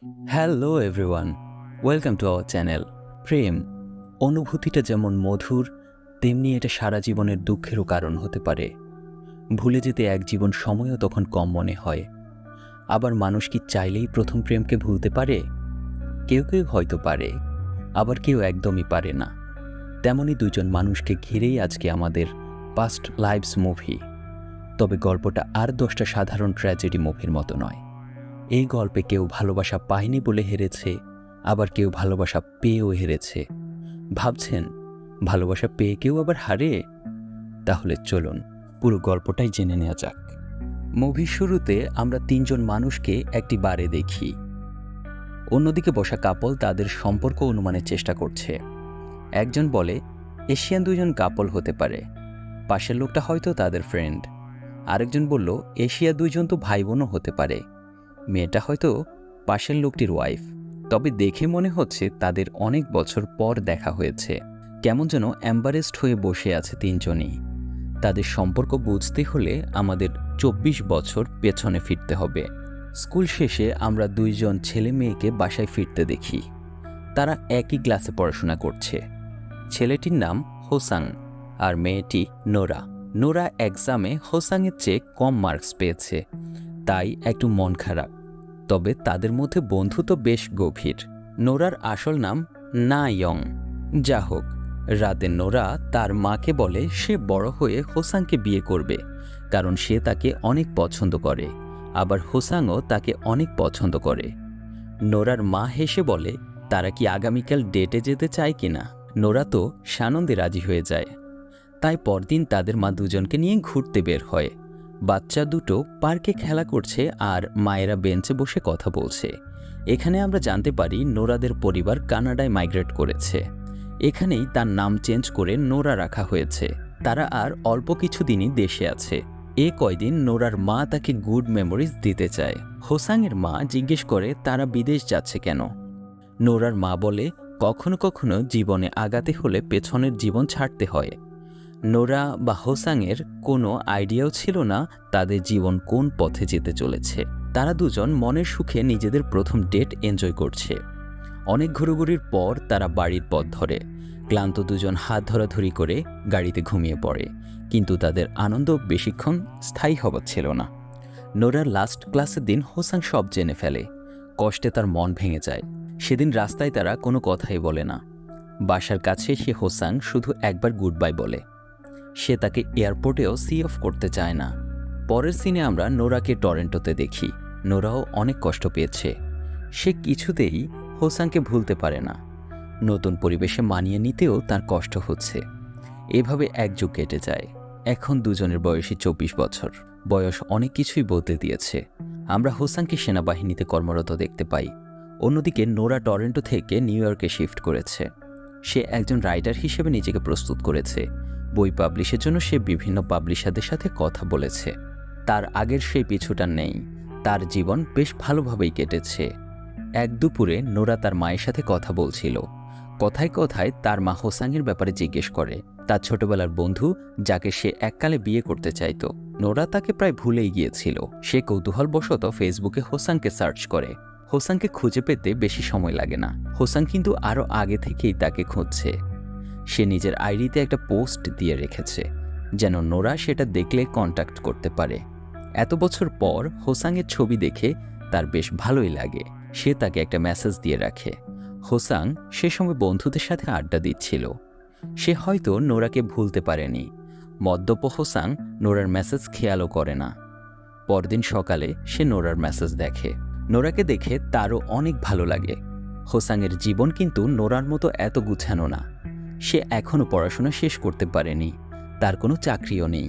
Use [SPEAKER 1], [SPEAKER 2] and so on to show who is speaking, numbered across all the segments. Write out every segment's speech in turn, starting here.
[SPEAKER 1] Hello everyone, welcome to our channel. প্রেম অনুভূতিটা যেমন মধুর, তেমনি এটা সারা জীবনের দুঃখেরও কারণ হতে পারে। ভুলে যেতে এক জীবন সময়ও তখন কম মনে হয়। আবার মানুষ কি চাইলেই প্রথম প্রেমকে ভুলতে পারে? কেউ কেউ হয়তো পারে, আবার কেউ একদমই পারে না। তেমনই দুজন মানুষকে ঘিরেই আজকে আমাদের পাস্ট লাইভস মুভি। তবে গল্পটা আর 10টা সাধারণ ট্র্যাজেডি মুভির মতো নয়। এই গল্পে কেউ ভালোবাসা পায়নি বলে হেরেছে, আবার কেউ ভালোবাসা পেয়েও হেরেছে। ভাবছেন ভালোবাসা পেয়ে কেউ আবার হারে? তাহলে চলুন পুরো গল্পটাই জেনে নেওয়া যাক। মুভির শুরুতে আমরা 3জন মানুষকে একটি বারে দেখি। অন্যদিকে বসা কাপল তাদের সম্পর্ক অনুমানের চেষ্টা করছে। একজন বলে এশিয়ান 2জন কাপল হতে পারে, পাশের লোকটা হয়তো তাদের ফ্রেন্ড। আরেকজন বলল এশিয়া 2জন তো ভাই বোনও হতে পারে, মেয়েটা হয়তো পাশের লোকটির ওয়াইফ। তবে দেখে মনে হচ্ছে তাদের অনেক বছর পর দেখা হয়েছে। কেমন যেন এম্বারেসড হয়ে বসে আছে 3জনই। তাদের সম্পর্ক বুঝতে হলে আমাদের 24 বছর পেছনে ফিরতে হবে। স্কুল শেষে আমরা 2জন ছেলে মেয়েকে বাসায় ফিরতে দেখি। তারা একই ক্লাসে পড়াশোনা করছে। ছেলেটির নাম হোসাং আর মেয়েটি নোরা। নোরা এক্সামে হোসাংয়ের চেয়ে কম মার্কস পেয়েছে, তাই একটু মন খারাপ। তবে তাদের মধ্যে বন্ধুত্ব বেশ গভীর। নোরার আসল নাম না ইয়ং। যা হোক, রাতে নোরা তার মাকে বলে সে বড় হয়ে হোসাংকে বিয়ে করবে, কারণ সে তাকে অনেক পছন্দ করে, আবার হোসাংও তাকে অনেক পছন্দ করে। নোরার মা হেসে বলে তারা কি আগামীকাল ডেটে যেতে চায় কিনা। নোরা তো সানন্দে রাজি হয়ে যায়। তাই পরদিন তাদের মা দুজনকে নিয়ে ঘুরতে বের হয়। বাচ্চা দুটো পার্কে খেলা করছে আর মায়েরা বেঞ্চে বসে কথা বলছে। এখানে আমরা জানতে পারি নোরাদের পরিবার কানাডায় মাইগ্রেট করেছে। এখানেই তার নাম চেঞ্জ করে নোরা রাখা হয়েছে। তারা আর অল্প কিছুদিনই দেশে আছে। এ কয়দিন নোরার মা তাকে গুড মেমোরিজ দিতে চায়। হোসাংয়ের মা জিজ্ঞেস করে তারা বিদেশ যাচ্ছে কেন। নোরার মা বলে কখনো কখনো জীবনে আগাতে হলে পেছনের জীবন ছাড়তে হয়। নোরা বা হোসাংয়ের কোনো আইডিয়াও ছিল না তাদের জীবন কোন পথে যেতে চলেছে। তারা দুজন মনের সুখে নিজেদের প্রথম ডেট এনজয় করছে। অনেক ঘোরাঘুরির পর তারা বাড়ির পথ ধরে। ক্লান্ত দুজন হাত ধরাধরি করে গাড়িতে ঘুমিয়ে পড়ে, কিন্তু তাদের আনন্দ বেশিক্ষণ স্থায়ী হবার ছিল না। নোরার লাস্ট ক্লাসের দিন হোসাং সব জেনে ফেলে। কষ্টে তার মন ভেঙে যায়। সেদিন রাস্তায় তারা কোনো কথাই বলে না। বাসার কাছে সে হোসাং শুধু একবার গুড বাই বলে। সে তাকে এয়ারপোর্টেও সি অফ করতে চায় না। পরের সিনে আমরা নোরাকে টরন্টোতে দেখি। নোরাও অনেক কষ্ট পেয়েছে। সে কিছুতেই হোসাংকে ভুলতে পারে না। নতুন পরিবেশে মানিয়ে নিতেও তার কষ্ট হচ্ছে। এভাবে এক যুগ কেটে যায়। এখন দুজনের বয়সী 24 বছর। বয়স অনেক কিছুই বদলে দিয়েছে। আমরা হোসাংকে সেনাবাহিনীতে কর্মরত দেখতে পাই। অন্যদিকে নোরা টরন্টো থেকে নিউ ইয়র্কে শিফট করেছে। সে একজন রাইটার হিসেবে নিজেকে প্রস্তুত করেছে। বই পাবলিশের জন্য সে বিভিন্ন পাবলিশারদের সাথে কথা বলেছে। তার আগের সেই পিছুটা নেই। তার জীবন বেশ ভালোভাবেই কেটেছে। এক দুপুরে নোরা তার মায়ের সাথে কথা বলছিল। কথায় কথায় তার মা হোসাংয়ের ব্যাপারে জিজ্ঞেস করে। তার ছোটবেলার বন্ধু, যাকে সে এককালে বিয়ে করতে চাইত। নোরা তাকে প্রায় ভুলেই গিয়েছিল। সে কৌতূহলবশত ফেসবুকে হোসাংকে সার্চ করে। হোসাংকে খুঁজে পেতে বেশি সময় লাগে না। হোসাং কিন্তু আরও আগে থেকেই তাকে খুঁজছে। সে নিজের আইডিতে একটা পোস্ট দিয়ে রেখেছে, যেন নোরা সেটা দেখলে কন্ট্যাক্ট করতে পারে। এত বছর পর হোসাংয়ের ছবি দেখে তার বেশ ভালোই লাগে। সে তাকে একটা মেসেজ দিয়ে রাখে। হোসাং সে সময় বন্ধুদের সাথে আড্ডা দিচ্ছিল। সে হয়তো নোরাকে ভুলতে পারেনি। মদ্যপ হোসাং নোরার মেসেজ খেয়ালও করে না। পরদিন সকালে সে নোরার মেসেজ দেখে। নোরাকে দেখে তারও অনেক ভালো লাগে। হোসাংয়ের জীবন কিন্তু নোরার মতো এত গুছানো না। সে এখনও পড়াশোনা শেষ করতে পারেনি। তার কোনো চাকরিও নেই।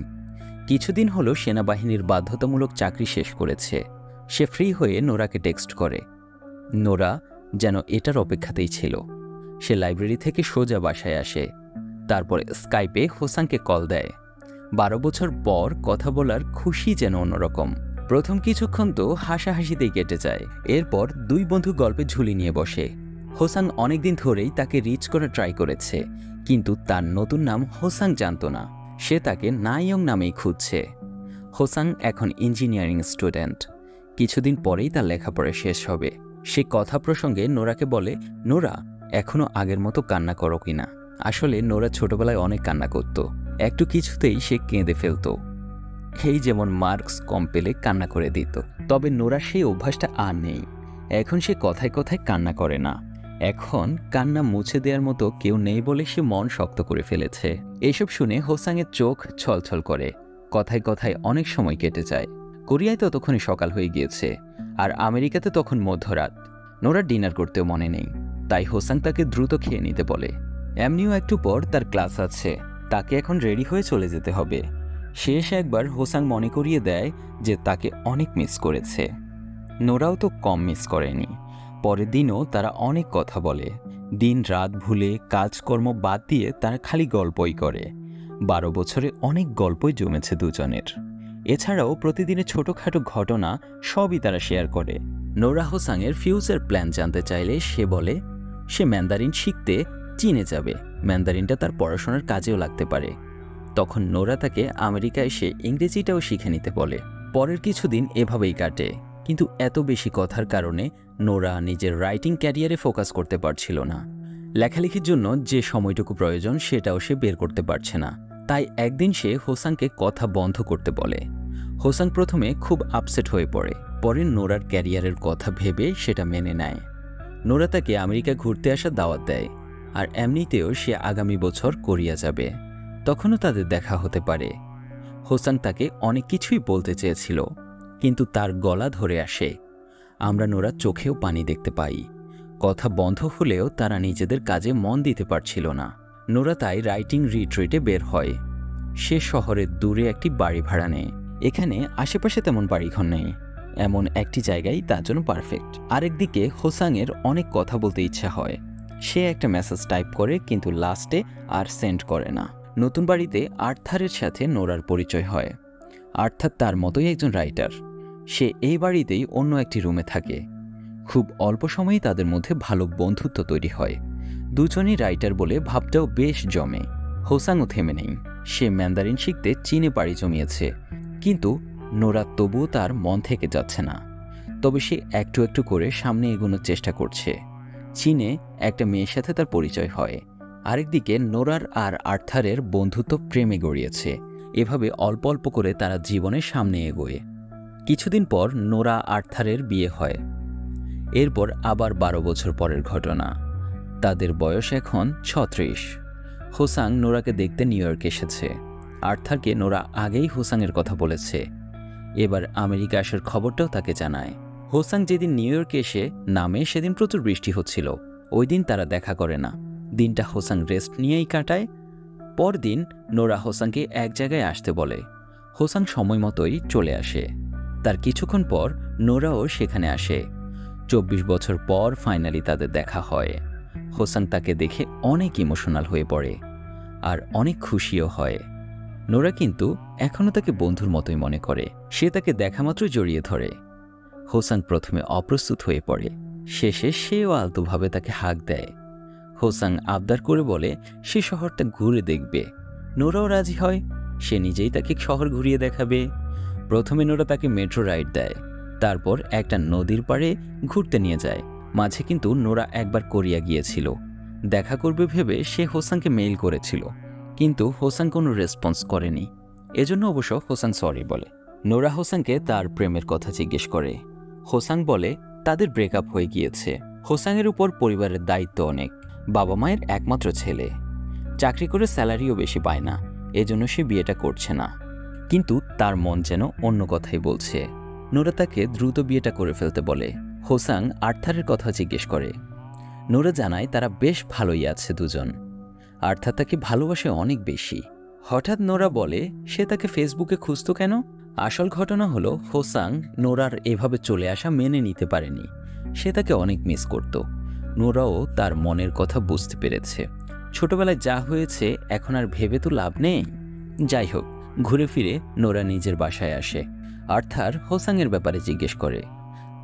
[SPEAKER 1] কিছুদিন হলো সেনাবাহিনীর বাধ্যতামূলক চাকরি শেষ করেছে। সে ফ্রি হয়ে নোরাকে টেক্সট করে। নোরা যেন এটার অপেক্ষাতেই ছিল। সে লাইব্রেরি থেকে সোজা বাসায় আসে। তারপরে স্কাইপে হোসাংকে কল দেয়। 12 বছর পর কথা বলার খুশি যেন অন্যরকম। প্রথম কিছুক্ষণ তো হাসাহাসিতেই কেটে যায়। এরপর দুই বন্ধু গল্পে ঝুলি নিয়ে বসে। হোসাং অনেকদিন ধরেই তাকে রিচ করে ট্রাই করেছে, কিন্তু তার নতুন নাম হোসাং জানত না। সে তাকে না ইয়ং নামেই খুঁজছে। হোসাং এখন ইঞ্জিনিয়ারিং স্টুডেন্ট। কিছুদিন পরেই তার লেখাপড়া শেষ হবে। সে কথা প্রসঙ্গে নোরাকে বলে, নোরা, এখনো আগের মতো কান্না করো কিনা। আসলে নোরা ছোটবেলায় অনেক কান্না করত, একটু কিছুতেই সে কেঁদে ফেলত। এই যেমন মার্কস কম পেলে কান্না করে দিত। তবে নোরা সেই অভ্যাসটা আর নেই। এখন সে কথায় কথায় কান্না করে না। এখন কান্না মুছে দেওয়ার মতো কেউ নেই বলে সে মন শক্ত করে ফেলেছে। এইসব শুনে হোসাংয়ের চোখ ছলছল করে। কথায় কথায় অনেক সময় কেটে যায়। কোরিয়ায় ততক্ষণে সকাল হয়ে গিয়েছে, আর আমেরিকাতে তখন মধ্যরাত। নোরা ডিনার করতেও মনে নেই, তাই হোসাং তাকে দ্রুত খেয়ে নিতে বলে। এমনিও একটু পর তার ক্লাস আছে, তাকে এখন রেডি হয়ে চলে যেতে হবে। শেষ একবার হোসাং মনে করিয়ে দেয় যে তাকে অনেক মিস করেছে। নোরাও তো কম মিস করেনি। পরের দিনও তারা অনেক কথা বলে। দিন রাত ভুলে কাজকর্ম বাদ দিয়ে তারা খালি গল্পই করে। 12 বছরে অনেক গল্পই জমেছে দুজনের। এছাড়াও প্রতিদিনের ছোটোখাটো ঘটনা সবই তারা শেয়ার করে। নোরা হোসাংয়ের ফিউচার প্ল্যান জানতে চাইলে সে বলে সে ম্যান্দারিন শিখতে চীনে যাবে। ম্যান্দারিনটা তার পড়াশোনার কাজেও লাগতে পারে। তখন নোরা তাকে আমেরিকায় এসে ইংরেজিটাও শিখে নিতে বলে। পরের কিছুদিন এভাবেই কাটে, কিন্তু এত বেশি কথার কারণে নোরা নিজের রাইটিং ক্যারিয়ারে ফোকাস করতে পারছিল না। লেখালেখির জন্য যে সময়টুকু প্রয়োজন সেটাও সে বের করতে পারছে না। তাই একদিন সে হোসাংকে কথা বন্ধ করতে বলে। হোসাং প্রথমে খুব আপসেট হয়ে পড়ে, পরে নোরার ক্যারিয়ারের কথা ভেবে সেটা মেনে নেয়। নোরা তাকে আমেরিকা ঘুরতে আসার দাওয়াত দেয়, আর এমনিতেও সে আগামী বছর কোরিয়া যাবে। তখনও তাদের দেখা হতে পারে। হোসাং তাকে অনেক কিছুই বলতে চেয়েছিল, কিন্তু তার গলা ধরে আসে। আমরা নোরার চোখেও পানি দেখতে পাই। কথা বন্ধ হলেও তারা নিজেদের কাজে মন দিতে পারছিল না। নোরা তাই রাইটিং রিট্রিটে বের হয়। সে শহরের দূরে একটি বাড়ি ভাড়া নেয়। এখানে আশেপাশে তেমন বাড়িঘর নেই, এমন একটি জায়গায় তার জন্য পারফেক্ট। আরেকদিকে হোসাংয়ের অনেক কথা বলতে ইচ্ছা হয়। সে একটা মেসেজ টাইপ করে, কিন্তু লাস্টে আর সেন্ড করে না। নতুন বাড়িতে আর্থারের সাথে নোরার পরিচয় হয়। আর্থার তার মতোই একজন রাইটার। সে এই বাড়িতেই অন্য একটি রুমে থাকে। খুব অল্প সময়েই তাদের মধ্যে ভালো বন্ধুত্ব তৈরি হয়। দুজনই রাইটার বলে ভাবটাও বেশ জমে। হোসাংও থেমে নেই। সে ম্যান্দারিন শিখতে চীনে পাড়ি জমিয়েছে, কিন্তু নোরা তবুও তার মন থেকে যাচ্ছে না। তবে সে একটু একটু করে সামনে এগোনোর চেষ্টা করছে। চীনে একটা মেয়ের সাথে তার পরিচয় হয়। আরেকদিকে নোরার আর আর্থারের বন্ধুত্ব প্রেমে গড়িয়েছে। এভাবে অল্প অল্প করে তারা জীবনের সামনে এগোয়। কিছুদিন পর নোরা আর্থারের বিয়ে হয়। এরপর আবার 12 বছর পরের ঘটনা। তাদের বয়স এখন 36। হোসাং নোরাকে দেখতে নিউ ইয়র্ক এসেছে। আর্থারকে নোরা আগেই হোসাংয়ের কথা বলেছে। এবার আমেরিকা আসার খবরটাও তাকে জানায়। হোসাং যেদিন নিউ ইয়র্কে এসে নামে সেদিন প্রচুর বৃষ্টি হচ্ছিল। ওই দিন তারা দেখা করে না। দিনটা হোসাং রেস্ট নিয়েই কাটায়। পরদিন নোরা হোসাংকে এক জায়গায় আসতে বলে। হোসাং সময় মতোই চলে আসে। তার কিছুক্ষণ পর নোরাও সেখানে আসে। 24 বছর পর ফাইনালি তাদের দেখা হয়। হোসাং তাকে দেখে অনেক ইমোশনাল হয়ে পড়ে, আর অনেক খুশিও হয়। নোরা কিন্তু এখনও তাকে বন্ধুর মতোই মনে করে। সে তাকে দেখা মাত্র জড়িয়ে ধরে। হোসাং প্রথমে অপ্রস্তুত হয়ে পড়ে, শেষে সেও আলতোভাবে তাকে হাঁক দেয়। হোসাং আবদার করে বলে সে শহরটা ঘুরে দেখবে। নোরাও রাজি হয়। সে নিজেই তাকে শহর ঘুরিয়ে দেখাবে। প্রথমে নোরা তাকে মেট্রো রাইড দেয়, তারপর একটা নদীর পাড়ে ঘুরতে নিয়ে যায়। মাঝে কিন্তু নোরা একবার কোরিয়া গিয়েছিল। দেখা করবে ভেবে সে হোসাংকে মেইল করেছিল, কিন্তু হোসাং কোনো রেসপন্স করেনি। এজন্য অবশ্য হোসাং সরি বলে। নোরা হোসাংকে তার প্রেমের কথা জিজ্ঞেস করে। হোসাং বলে তাদের ব্রেকআপ হয়ে গিয়েছে। হোসাংয়ের উপর পরিবারের দায়িত্ব অনেক। বাবা মায়ের একমাত্র ছেলে, চাকরি করে স্যালারিও বেশি পায় না, এজন্য সে বিয়েটা করছে না। কিন্তু তার মন যেন অন্য কথাই বলছে। নোরা তাকে দ্রুত বিয়েটা করে ফেলতে বলে। হোসাং আর্থারের কথা জিজ্ঞেস করে। নোরা জানায় তারা বেশ ভালোই আছে দুজন। আর্থার তাকে ভালোবাসে অনেক বেশি। হঠাৎ নোরা বলে সে তাকে ফেসবুকে খুঁজত কেন। আসল ঘটনা হলো হোসাং নোরার এভাবে চলে আসা মেনে নিতে পারেনি। সে তাকে অনেক মিস করত। নোরাও তার মনের কথা বুঝতে পেরেছে। ছোটবেলায় যা হয়েছে এখন আর ভেবে তো লাভ নেই। যাই হোক, ঘুরে ফিরে নোরা নিজের বাসায় আসে। আর্থার হোসাংয়ের ব্যাপারে জিজ্ঞেস করে।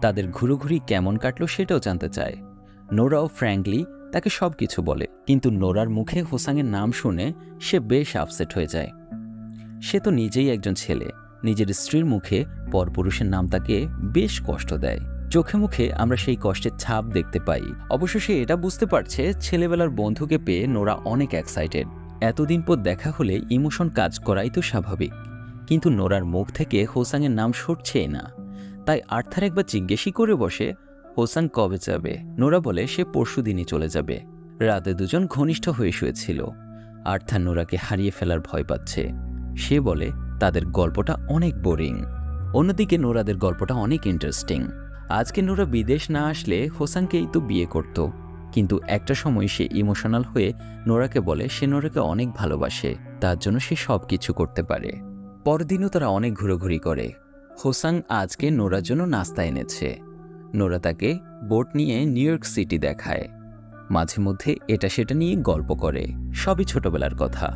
[SPEAKER 1] তাদের ঘুরোঘুরি কেমন কাটলো সেটাও জানতে চায়। নোরাও ফ্র্যাঙ্কলি তাকে সব কিছু বলে, কিন্তু নোরার মুখে হোসাংয়ের নাম শুনে সে বেশ আপসেট হয়ে যায়। সে তো নিজেই একজন ছেলে, নিজের স্ত্রীর মুখে পরপুরুষের নাম তাকে বেশ কষ্ট দেয়। চোখে মুখে আমরা সেই কষ্টের ছাপ দেখতে পাই। অবশ্য সে এটা বুঝতে পারছে ছেলেবেলার বন্ধুকে পেয়ে নোরা অনেক এক্সাইটেড। এতদিন পর দেখা হলে ইমোশন কাজ করাই তো স্বাভাবিক। কিন্তু নোরার মুখ থেকে হোসাংয়ের নাম সরছেই না। তাই আর্থার একবার জিজ্ঞেসই করে বসে, হোসাং কবে যাবে? নোরা বলে সে পরশুদিনই চলে যাবে। রাতে দুজন ঘনিষ্ঠ হয়ে শুয়েছিল। আর্থার নোরাকে হারিয়ে ফেলার ভয় পাচ্ছে। সে বলে তাদের গল্পটা অনেক বোরিং। অন্যদিকে নোরাদের গল্পটা অনেক ইন্টারেস্টিং। আজকে নোরা বিদেশ না আসলে হোসাংকেই তো বিয়ে করত, কিন্তু একটা সময় সে ইমোশনাল হয়ে নোরাকে বলে সে নোরাকে অনেক ভালোবাসে, তার জন্য সে সব কিছু করতে পারে। পরদিনও তারা অনেক ঘোরাঘুরি করে। হোসাং আজকে নোরার জন্য নাস্তা এনেছে। নোরা তাকে বোট নিয়ে নিউ ইয়র্ক সিটি দেখায়। মাঝে মধ্যে এটা সেটা নিয়ে গল্প করে। সবই ছোটবেলার কথা।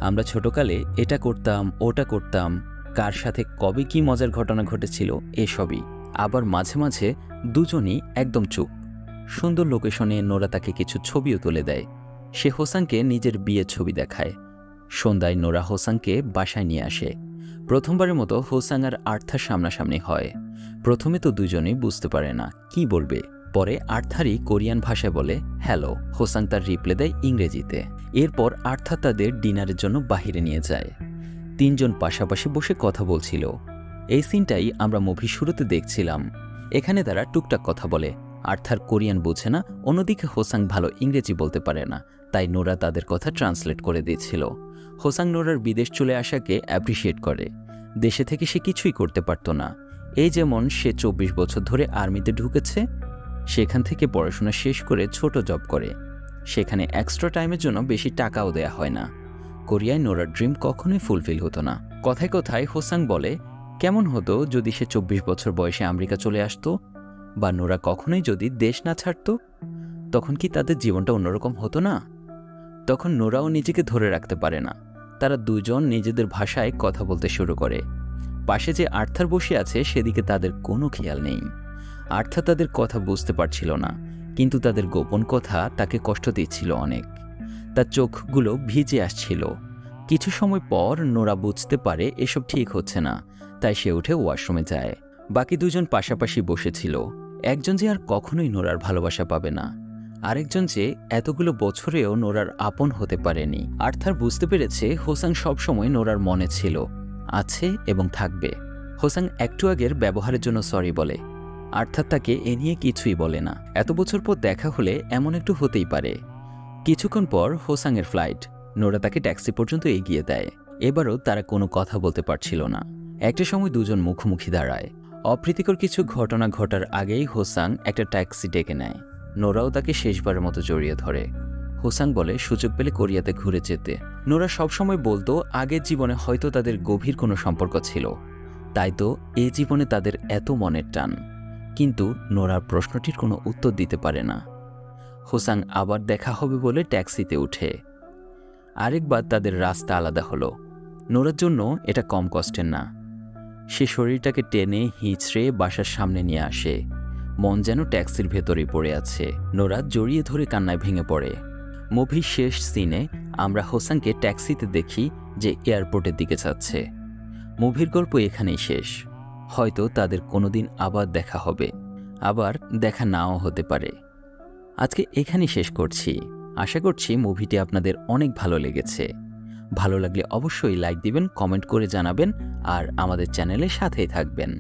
[SPEAKER 1] আমরা ছোটকালে এটা করতাম, ওটা করতাম, কার সাথে কবে কি মজার ঘটনা ঘটেছিল এসবই। আবার মাঝে মাঝে দুজনই একদম চুপ। সুন্দর লোকেশনে নোরা তাকে কিছু ছবিও তুলে দেয়। সে হোসাংকে নিজের বিয়ের ছবি দেখায়। সন্ধ্যায় নোরা হোসাংকে বাসায় নিয়ে আসে। প্রথমবারের মতো হোসাং আর আর্থার সামনাসামনি হয়। প্রথমে তো দুজনেই বুঝতে পারে না কি বলবে। পরে আর্থারই কোরিয়ান ভাষায় বলে হ্যালো। হোসাং তার রিপ্লাই দেয় ইংরেজিতে। এরপর আর্থার তাদের ডিনারের জন্য বাহিরে নিয়ে যায়। তিনজন পাশাপাশি বসে কথা বলছিল। এই সিনটাই আমরা মুভির শুরুতে দেখছিলাম। এখানে তারা টুকটাক কথা বলে। আর্থার কোরিয়ান বোঝে না, অন্যদিকে হোসাং ভালো ইংরেজি বলতে পারে না, তাই নোরা তাদের কথা ট্রান্সলেট করে দিয়েছিল। হোসাং নোরার বিদেশ চলে আসাকে অ্যাপ্রিসিয়েট করে। দেশে থেকে সে কিছুই করতে পারত না। এই যেমন সে 24 বছর ধরে আর্মিতে ঢুকেছে, সেখান থেকে পড়াশোনা শেষ করে ছোট জব করে। সেখানে এক্সট্রা টাইমের জন্য বেশি টাকাও দেয়া হয় না। কোরিয়ায় নোরার ড্রিম কখনোই ফুলফিল হতো না। কথায় কথায় হোসাং বলে কেমন হতো যদি সে 24 বছর বয়সে আমেরিকা চলে আসতো, বা নোরা কখনোই যদি দেশ না ছাড়তো, তখন কি তাদের জীবনটা অন্যরকম হতো না? তখন নোরাও নিজেকে ধরে রাখতে পারে না। তারা দুজন নিজেদের ভাষায় কথা বলতে শুরু করে। পাশে যে আর্থার বসে আছে সেদিকে তাদের কোনো খেয়াল নেই। আর্থার তাদের কথা বুঝতে পারছিল না, কিন্তু তাদের গোপন কথা তাকে কষ্ট দিচ্ছিল অনেক। তার চোখগুলো ভিজে আসছিল। কিছু সময় পর নোরা বুঝতে পারে এসব ঠিক হচ্ছে না, তাই সে উঠে ওয়াশরুমে যায়। বাকি দুজন পাশাপাশি বসেছিল। একজন যে আর কখনোই নোরার ভালোবাসা পাবে না, আরেকজন যে এতগুলো বছরেও নোরার আপন হতে পারেনি। আর্থার বুঝতে পেরেছে হোসাং সবসময় নোরার মনে ছিল, আছে এবং থাকবে। হোসাং একটু আগের ব্যবহারের জন্য সরি বলে। আর্থার তাকে এ নিয়ে কিছুই বলে না। এত বছর পর দেখা হলে এমন একটু হতেই পারে। কিছুক্ষণ পর হোসাংয়ের ফ্লাইট। নোরা তাকে ট্যাক্সি পর্যন্ত এগিয়ে দেয়। এবারও তারা কোনো কথা বলতে পারছিল না। একটা সময় দুজন মুখোমুখি দাঁড়ায়। অপ্রীতিকর কিছু ঘটনা ঘটার আগেই হোসাং একটা ট্যাক্সি ডেকে নেয়। নোরাও তাকে শেষবারের মতো জড়িয়ে ধরে। হোসাং বলে সুযোগ পেলে কোরিয়াতে ঘুরে যেতে। নোরা সবসময় বলতো আগের জীবনে হয়তো তাদের গভীর কোনো সম্পর্ক ছিল, তাই তো এ জীবনে তাদের এত মনের টান। কিন্তু নোরার প্রশ্নটির কোনো উত্তর দিতে পারে না। হোসাং আবার দেখা হবে বলে ট্যাক্সিতে উঠে। আরেকবার তাদের রাস্তা আলাদা হলো। নোরার জন্য এটা কম কষ্টের না। সে শরীরটাকে টেনে হিঁচড়ে বাসার সামনে নিয়ে আসে। মন যেন ট্যাক্সির ভেতরেই পড়ে আছে। নোরা জড়িয়ে ধরে কান্নায় ভেঙে পড়ে। মুভির শেষ সিনে আমরা হোসাংকে ট্যাক্সিতে দেখি যে এয়ারপোর্টের দিকে যাচ্ছে। মুভির গল্প এখানেই শেষ। হয়তো তাদের কোনোদিন আবার দেখা হবে, আবার দেখা নাও হতে পারে। আজকে এখানেই শেষ করছি। আশা করছি মুভিটি আপনাদের অনেক ভালো লেগেছে। ভালো লাগলে অবশ্যই লাইক দিবেন, কমেন্ট করে জানাবেন আর আমাদের চ্যানেলের সাথেই থাকবেন।